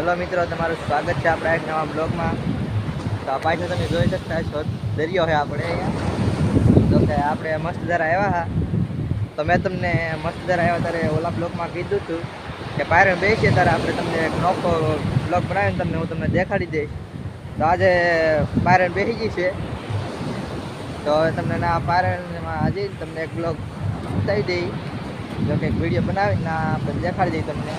Hello મિત્રો, તમારું સ્વાગત છે આપણા એક નવા બ્લોગમાં. તો આ પાછળ તમે જોઈ શકતા છો દરિયો છે આપણે અહીંયા. તો કે આપણે મસ્ત જરા આવ્યા હા. તો મેં તમને મસ્ત જરા આવ્યા ત્યારે ઓલા બ્લોગમાં કીધું હતું કે પાયરણ બેસીએ ત્યારે આપણે તમને એક નોખો બ્લોગ બનાવીને તમને હું તમને દેખાડી દઈશ. તો આજે પાયરણ બેસી ગઈ છે. તો હવે તમને ના પાયરણમાં આજે તમને એક બ્લોગ બતાવી દઈ, જો કે એક વિડીયો બનાવીને આપણે દેખાડી દઈએ તમને.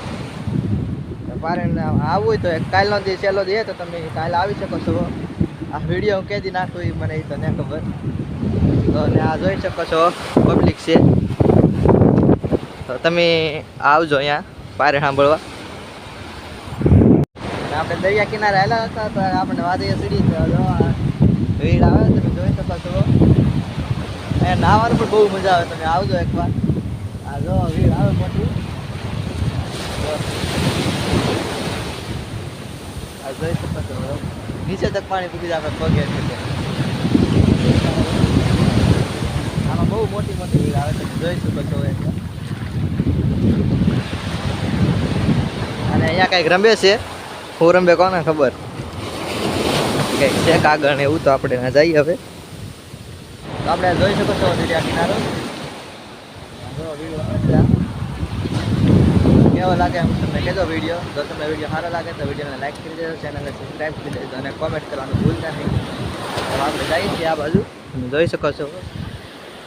પારણ આવવું હોય તો કાલનો દી છેલ્લો દે તો તમે કાલે આવી શકો છો. આ વિડીયો હું કેદી નાખું એ મને તો નહીં ખબર. તો ને આ જોઈ શકો છો પબ્લિક છે. તો તમે આવજો અહીંયા પારણ સાંભળવા. આપણે દરિયા કિનારે આવેલા હતા તો આપણને વાદળિયા સીડી ભીડ આવે તમે જોઈ શકો છો. અહીંયા નાહવાનું પણ બહુ મજા આવે, તમે આવજો એકવાર. આ જો ભીડ આવે મોટી. જોઈ શકો છો નીચે તક પાણી પૂરી આપણે પગે છે. આમાં બહુ મોટી મોટી ભીડ આવે, તમે જોઈ શકો છો. અને અહીંયા કંઈક રમે છે. હું રમે કોને ખબર, કંઈક છે કાગળ ને એવું. તો આપણે ના જઈએ હવે. તો આપણે જોઈ શકો છો દરિયા કિનારો. કેવો લાગે એમ તમને કહેજો વિડીયો. જો તમને વિડીયો સારો લાગે તો વિડીયોને લાઈક કરી દેજો, ચેનલને સબસ્ક્રાઈબ કરી દેજો અને કોમેન્ટ કરવાનું ભૂલતા નહીં. તો આપણે જઈએ છીએ આ બાજુ, તમે જોઈ શકો છો.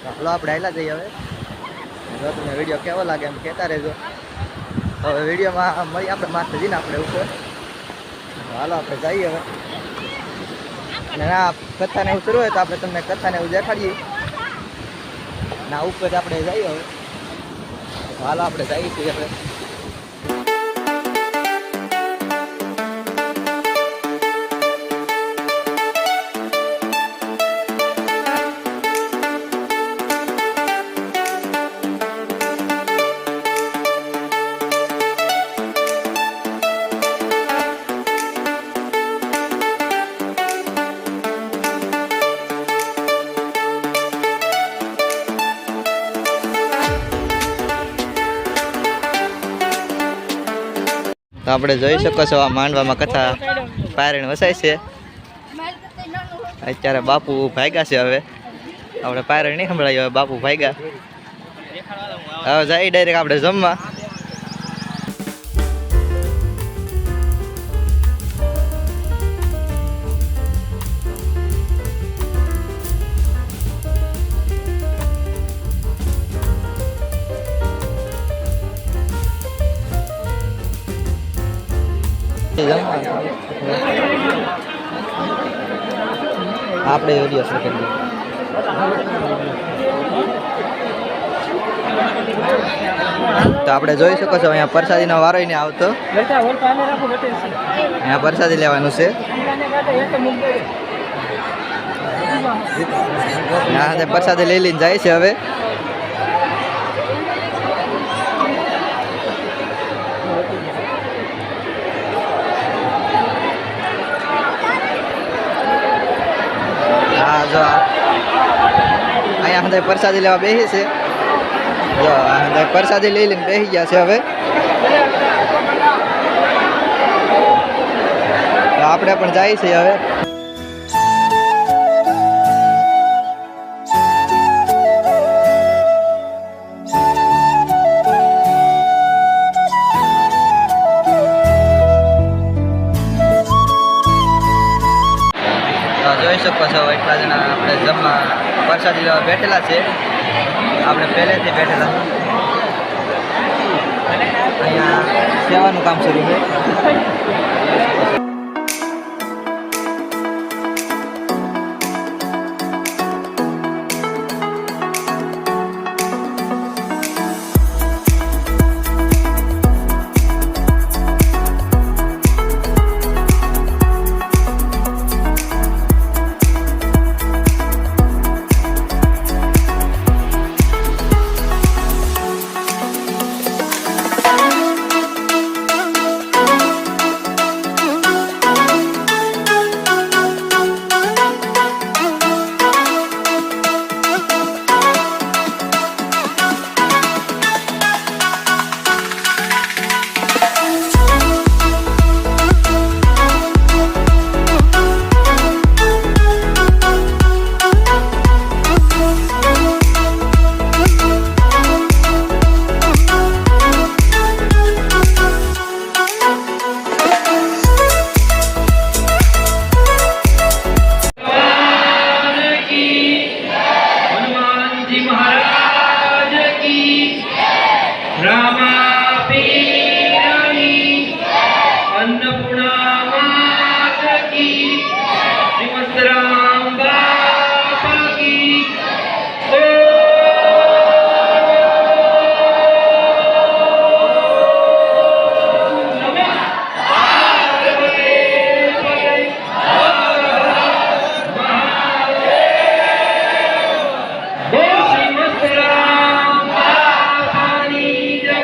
હાલો આપણે આવેલા જઈએ હવે. જો તમને વિડીયો કેવો લાગે એમ કહેતા રહેજો. હવે વિડીયોમાં મળી આપણે માથે જઈને આપણે ઉપર. હાલો આપણે જઈએ હવે. અને ના કથાને એવું શરૂ હોય તો આપણે તમને કથાને એવું દેખાડીએ. ના ઉપર આપણે જઈએ હવે. હાલો આપણે જઈએ છીએ હવે. તો આપણે જોઈ શકો છો આ માંડવામાં કથા પારણ વસાય છે. અત્યારે બાપુ ભાગ્યા છે. હવે આપણે પારણ નહીં સંભળાય, હવે બાપુ ભાગ્યા. હવે જાય ડાયરેક્ટ આપણે જમવા. આપણે વિડીયો શરૂ કરી દઈએ. તો આપણે જોઈ શકો છો અહીંયા પ્રસાદીનો વારો નહીં આવતો. અહીંયા પ્રસાદી લેવાનું છે. પ્રસાદી લઈ લઈને જાય છે હવે. જો અહીંયા અંદર પ્રસાદી લેવા બેસી છે. જો અંદર પ્રસાદી લઈ લઈને બેસી ગયા છે હવે. તો આપણે પણ જાય છે હવે. જોઈ શકો છો એટલા જણા આપણે જમવા પ્રસાદી લેવા બેઠેલા છે. આપણે પહેલેથી બેઠેલા. અહીંયા સેવાનું કામ શરૂ છે.